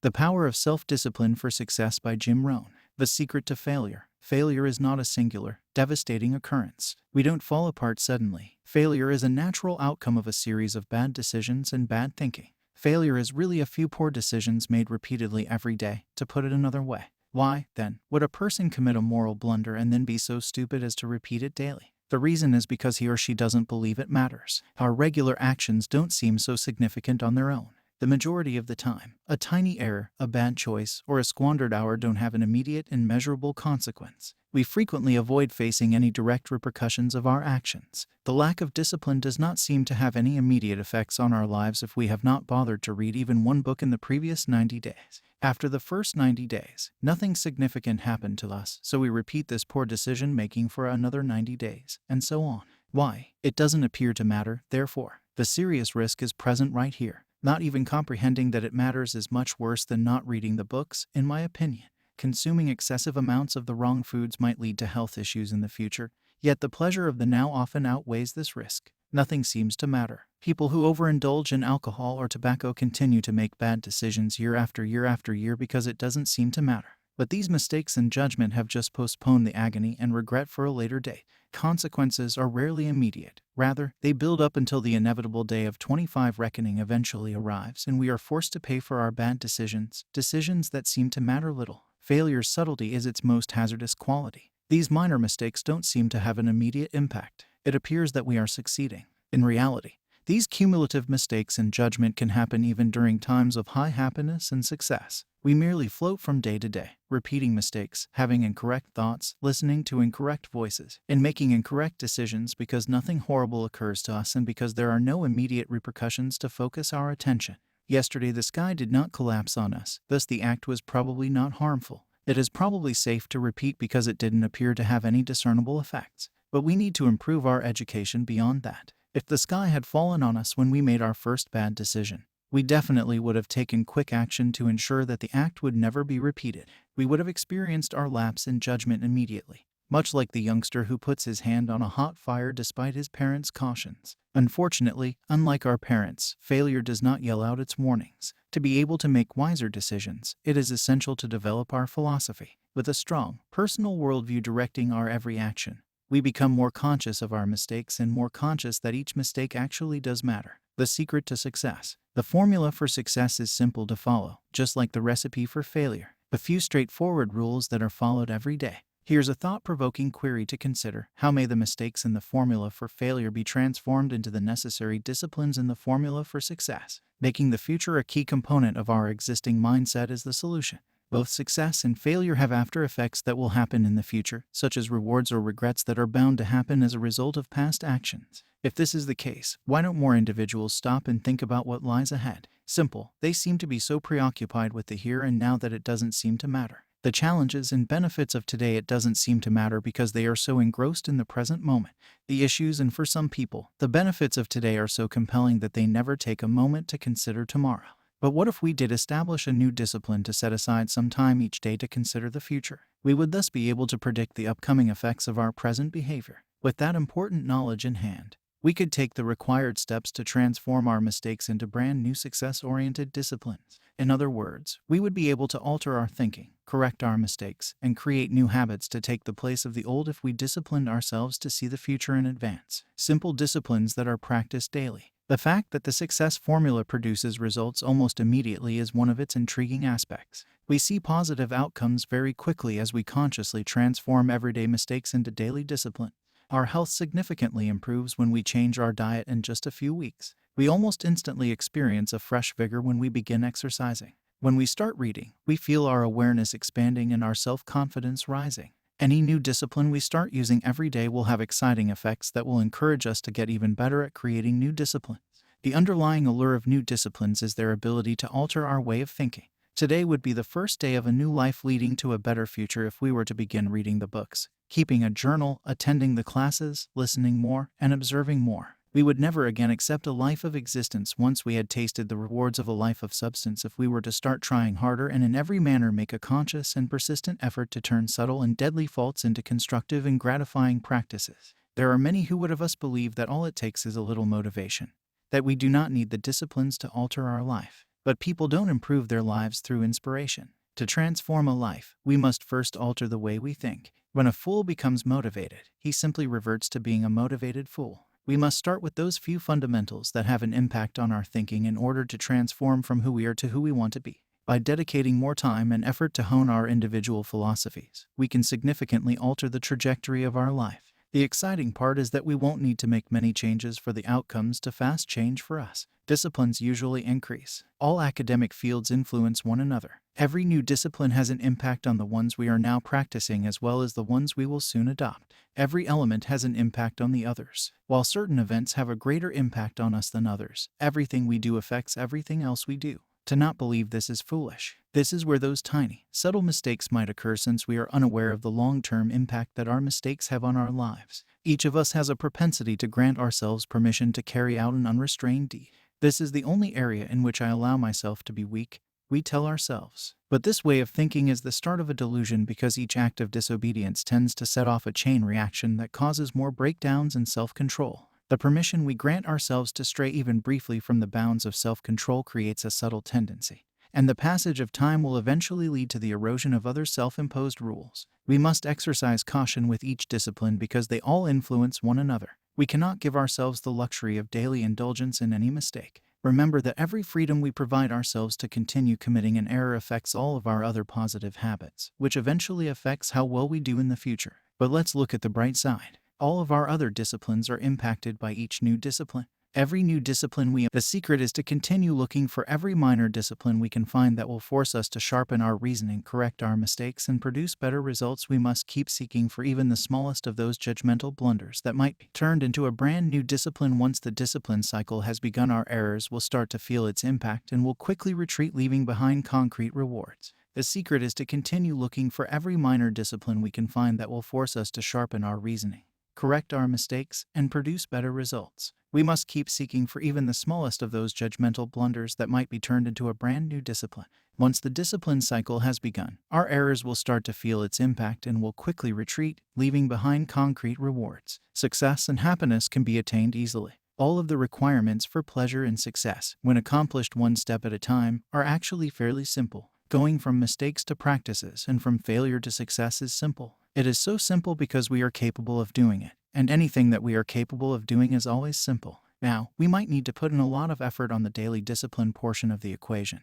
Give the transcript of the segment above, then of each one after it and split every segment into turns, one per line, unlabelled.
The Power of Self-Discipline for Success by Jim Rohn. The Secret to Failure. Failure is not a singular, devastating occurrence. We don't fall apart suddenly. Failure is a natural outcome of a series of bad decisions and bad thinking. Failure is really a few poor decisions made repeatedly every day. To put it another way, why, then, would a person commit a moral blunder and then be so stupid as to repeat it daily? The reason is because he or she doesn't believe it matters. Our regular actions don't seem so significant on their own. The majority of the time, a tiny error, a bad choice, or a squandered hour don't have an immediate and measurable consequence. We frequently avoid facing any direct repercussions of our actions. The lack of discipline does not seem to have any immediate effects on our lives if we have not bothered to read even one book in the previous 90 days. After the first 90 days, nothing significant happened to us, so we repeat this poor decision-making for another 90 days, and so on. Why? It doesn't appear to matter, therefore. The serious risk is present right here. Not even comprehending that it matters is much worse than not reading the books, in my opinion. Consuming excessive amounts of the wrong foods might lead to health issues in the future, yet the pleasure of the now often outweighs this risk. Nothing seems to matter. People who overindulge in alcohol or tobacco continue to make bad decisions year after year after year because it doesn't seem to matter. But these mistakes in judgment have just postponed the agony and regret for a later date. Consequences are rarely immediate. Rather, they build up until the inevitable day of 25 reckoning eventually arrives and we are forced to pay for our bad decisions, decisions that seem to matter little. Failure's subtlety is its most hazardous quality. These minor mistakes don't seem to have an immediate impact. It appears that we are succeeding. In reality, these cumulative mistakes in judgment can happen even during times of high happiness and success. We merely float from day to day, repeating mistakes, having incorrect thoughts, listening to incorrect voices, and making incorrect decisions because nothing horrible occurs to us and because there are no immediate repercussions to focus our attention. Yesterday the sky did not collapse on us, thus the act was probably not harmful. It is probably safe to repeat because it didn't appear to have any discernible effects. But we need to improve our education beyond that. If the sky had fallen on us when we made our first bad decision, we definitely would have taken quick action to ensure that the act would never be repeated. We would have experienced our lapse in judgment immediately, much like the youngster who puts his hand on a hot fire despite his parents' cautions. Unfortunately, unlike our parents, failure does not yell out its warnings. To be able to make wiser decisions, it is essential to develop our philosophy. With a strong, personal worldview directing our every action, we become more conscious of our mistakes and more conscious that each mistake actually does matter. The secret to success. The formula for success is simple to follow, just like the recipe for failure. A few straightforward rules that are followed every day. Here's a thought-provoking query to consider. How may the mistakes in the formula for failure be transformed into the necessary disciplines in the formula for success? Making the future a key component of our existing mindset is the solution. Both success and failure have after effects that will happen in the future, such as rewards or regrets that are bound to happen as a result of past actions. If this is the case, why don't more individuals stop and think about what lies ahead? Simple. They seem to be so preoccupied with the here and now that it doesn't seem to matter. The challenges and benefits of today, it doesn't seem to matter because they are so engrossed in the present moment. The issues and for some people, the benefits of today are so compelling that they never take a moment to consider tomorrow. But what if we did establish a new discipline to set aside some time each day to consider the future? We would thus be able to predict the upcoming effects of our present behavior. With that important knowledge in hand, we could take the required steps to transform our mistakes into brand new success-oriented disciplines. In other words, we would be able to alter our thinking, correct our mistakes, and create new habits to take the place of the old if we disciplined ourselves to see the future in advance. Simple disciplines that are practiced daily. The fact that the success formula produces results almost immediately is one of its intriguing aspects. We see positive outcomes very quickly as we consciously transform everyday mistakes into daily discipline. Our health significantly improves when we change our diet in just a few weeks. We almost instantly experience a fresh vigor when we begin exercising. When we start reading, we feel our awareness expanding and our self-confidence rising. Any new discipline we start using every day will have exciting effects that will encourage us to get even better at creating new disciplines. The underlying allure of new disciplines is their ability to alter our way of thinking. Today would be the first day of a new life leading to a better future if we were to begin reading the books, keeping a journal, attending the classes, listening more, and observing more. We would never again accept a life of existence once we had tasted the rewards of a life of substance if we were to start trying harder and in every manner make a conscious and persistent effort to turn subtle and deadly faults into constructive and gratifying practices. There are many who would have us believe that all it takes is a little motivation, that we do not need the disciplines to alter our life. But people don't improve their lives through inspiration. To transform a life, we must first alter the way we think. When a fool becomes motivated, he simply reverts to being a motivated fool. We must start with those few fundamentals that have an impact on our thinking in order to transform from who we are to who we want to be. By dedicating more time and effort to hone our individual philosophies, we can significantly alter the trajectory of our life. The exciting part is that we won't need to make many changes for the outcomes to fast change for us. Disciplines usually increase. All academic fields influence one another. Every new discipline has an impact on the ones we are now practicing as well as the ones we will soon adopt. Every element has an impact on the others. While certain events have a greater impact on us than others, everything we do affects everything else we do. To not believe this is foolish. This is where those tiny, subtle mistakes might occur since we are unaware of the long-term impact that our mistakes have on our lives. Each of us has a propensity to grant ourselves permission to carry out an unrestrained deed. This is the only area in which I allow myself to be weak, we tell ourselves. But this way of thinking is the start of a delusion because each act of disobedience tends to set off a chain reaction that causes more breakdowns in self-control. The permission we grant ourselves to stray even briefly from the bounds of self-control creates a subtle tendency, and the passage of time will eventually lead to the erosion of other self-imposed rules. We must exercise caution with each discipline because they all influence one another. We cannot give ourselves the luxury of daily indulgence in any mistake. Remember that every freedom we provide ourselves to continue committing an error affects all of our other positive habits, which eventually affects how well we do in the future. But let's look at the bright side. All of our other disciplines are impacted by each new discipline. Every new discipline the secret is to continue looking for every minor discipline we can find that will force us to sharpen our reasoning, correct our mistakes, and produce better results. We must keep seeking for even the smallest of those judgmental blunders that might be turned into a brand new discipline. Once the discipline cycle has begun, our errors will start to feel its impact and will quickly retreat, leaving behind concrete rewards. The secret is to continue looking for every minor discipline we can find that will force us to sharpen our reasoning, correct our mistakes, and produce better results. We must keep seeking for even the smallest of those judgmental blunders that might be turned into a brand new discipline. Once the discipline cycle has begun, our errors will start to feel its impact and will quickly retreat, leaving behind concrete rewards. Success and happiness can be attained easily. All of the requirements for pleasure and success, when accomplished one step at a time, are actually fairly simple. Going from mistakes to practices and from failure to success is simple. It is so simple because we are capable of doing it, and anything that we are capable of doing is always simple. Now, we might need to put in a lot of effort on the daily discipline portion of the equation.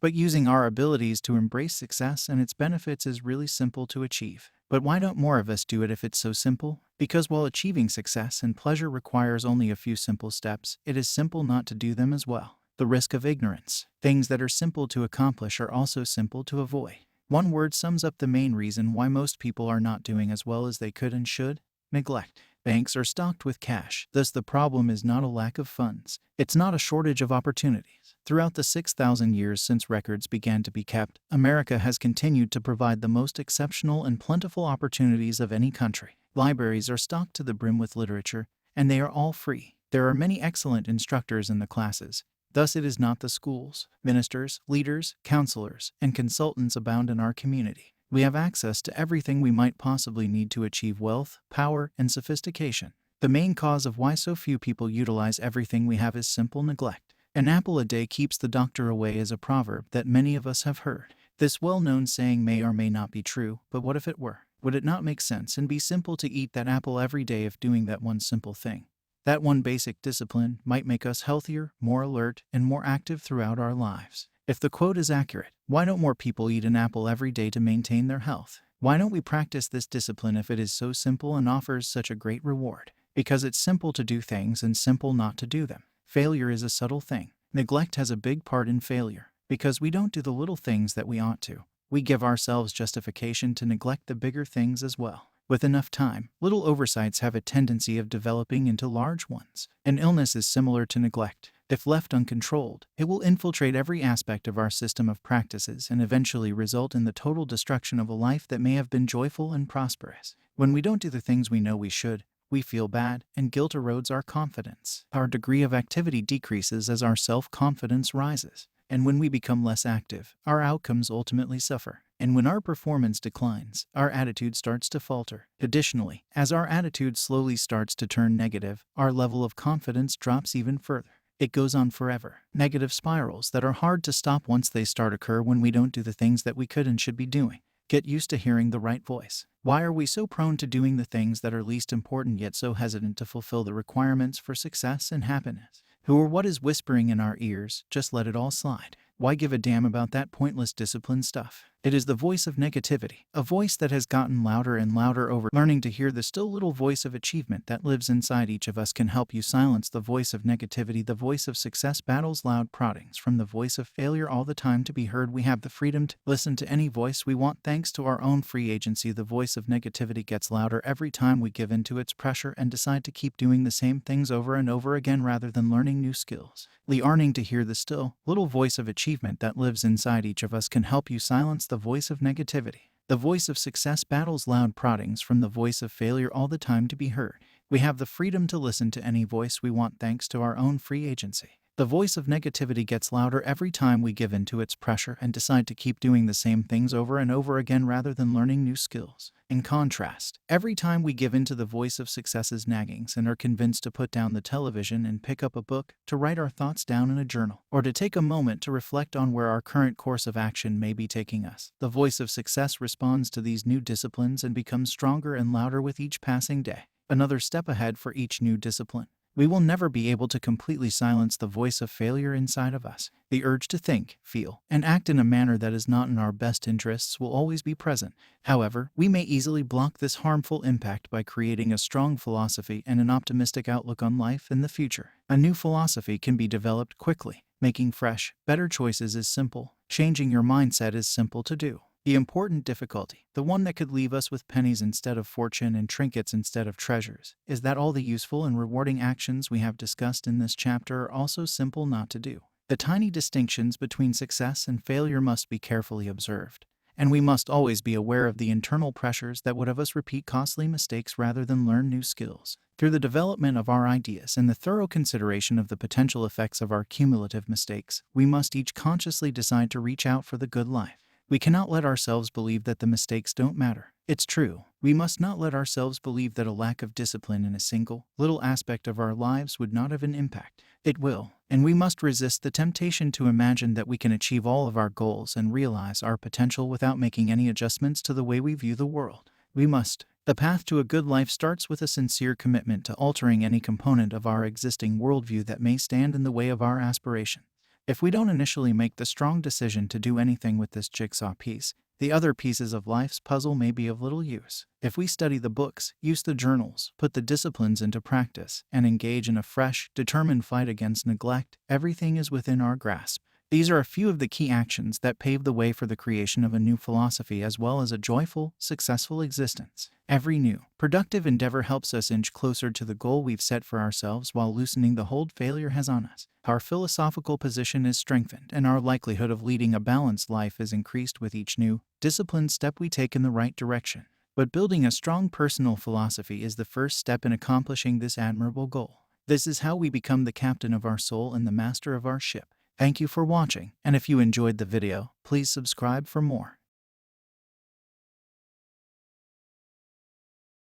But using our abilities to embrace success and its benefits is really simple to achieve. But why don't more of us do it if it's so simple? Because while achieving success and pleasure requires only a few simple steps, it is simple not to do them as well. The risk of ignorance. Things that are simple to accomplish are also simple to avoid. One word sums up the main reason why most people are not doing as well as they could and should: neglect. Banks are stocked with cash, thus the problem is not a lack of funds. It's not a shortage of opportunities. Throughout the 6,000 years since records began to be kept, America has continued to provide the most exceptional and plentiful opportunities of any country. Libraries are stocked to the brim with literature, and they are all free. There are many excellent instructors in the classes. Thus it is not the schools. Ministers, leaders, counselors, and consultants abound in our community. We have access to everything we might possibly need to achieve wealth, power, and sophistication. The main cause of why so few people utilize everything we have is simple neglect. An apple a day keeps the doctor away is a proverb that many of us have heard. This well-known saying may or may not be true, but what if it were? Would it not make sense and be simple to eat that apple every day if doing that one simple thing? That one basic discipline might make us healthier, more alert, and more active throughout our lives. If the quote is accurate, why don't more people eat an apple every day to maintain their health? Why don't we practice this discipline if it is so simple and offers such a great reward? Because it's simple to do things and simple not to do them. Failure is a subtle thing. Neglect has a big part in failure. Because we don't do the little things that we ought to, we give ourselves justification to neglect the bigger things as well. With enough time, little oversights have a tendency of developing into large ones. An illness is similar to neglect. If left uncontrolled, it will infiltrate every aspect of our system of practices and eventually result in the total destruction of a life that may have been joyful and prosperous. When we don't do the things we know we should, we feel bad, and guilt erodes our confidence. Our degree of activity decreases as our self-confidence rises. And when we become less active, our outcomes ultimately suffer. And when our performance declines, our attitude starts to falter. Additionally, as our attitude slowly starts to turn negative, our level of confidence drops even further. It goes on forever. Negative spirals that are hard to stop once they start occur when we don't do the things that we could and should be doing. Get used to hearing the right voice. Why are we so prone to doing the things that are least important yet so hesitant to fulfill the requirements for success and happiness? Who or what is whispering in our ears, just let it all slide? Why give a damn about that pointless discipline stuff? It is the voice of negativity, a voice that has gotten louder and louder over. Learning to hear the still little voice of achievement that lives inside each of us can help you silence the voice of negativity. The voice of success battles loud proddings from the voice of failure all the time to be heard. We have the freedom to listen to any voice we want thanks to our own free agency. The voice of negativity gets louder every time we give in to its pressure and decide to keep doing the same things over and over again rather than learning new skills. Learning to hear the still little voice of achievement that lives inside each of us can help you silence the voice of negativity. The voice of success battles loud proddings from the voice of failure all the time to be heard. We have the freedom to listen to any voice we want thanks to our own free agency. The voice of negativity gets louder every time we give in to its pressure and decide to keep doing the same things over and over again rather than learning new skills. In contrast, every time we give in to the voice of success's naggings and are convinced to put down the television and pick up a book, to write our thoughts down in a journal, or to take a moment to reflect on where our current course of action may be taking us, the voice of success responds to these new disciplines and becomes stronger and louder with each passing day. Another step ahead for each new discipline. We will never be able to completely silence the voice of failure inside of us. The urge to think, feel, and act in a manner that is not in our best interests will always be present. However, we may easily block this harmful impact by creating a strong philosophy and an optimistic outlook on life and the future. A new philosophy can be developed quickly. Making fresh, better choices is simple. Changing your mindset is simple to do. The important difficulty, the one that could leave us with pennies instead of fortune and trinkets instead of treasures, is that all the useful and rewarding actions we have discussed in this chapter are also simple not to do. The tiny distinctions between success and failure must be carefully observed, and we must always be aware of the internal pressures that would have us repeat costly mistakes rather than learn new skills. Through the development of our ideas and the thorough consideration of the potential effects of our cumulative mistakes, we must each consciously decide to reach out for the good life. We cannot let ourselves believe that the mistakes don't matter. It's true. We must not let ourselves believe that a lack of discipline in a single, little aspect of our lives would not have an impact. It will, and we must resist the temptation to imagine that we can achieve all of our goals and realize our potential without making any adjustments to the way we view the world. We must. The path to a good life starts with a sincere commitment to altering any component of our existing worldview that may stand in the way of our aspiration. If we don't initially make the strong decision to do anything with this jigsaw piece, the other pieces of life's puzzle may be of little use. If we study the books, use the journals, put the disciplines into practice, and engage in a fresh, determined fight against neglect, everything is within our grasp. These are a few of the key actions that pave the way for the creation of a new philosophy as well as a joyful, successful existence. Every new, productive endeavor helps us inch closer to the goal we've set for ourselves while loosening the hold failure has on us. Our philosophical position is strengthened and our likelihood of leading a balanced life is increased with each new, disciplined step we take in the right direction. But building a strong personal philosophy is the first step in accomplishing this admirable goal. This is how we become the captain of our soul and the master of our ship. Thank you for watching, and if you enjoyed the video, please subscribe for more.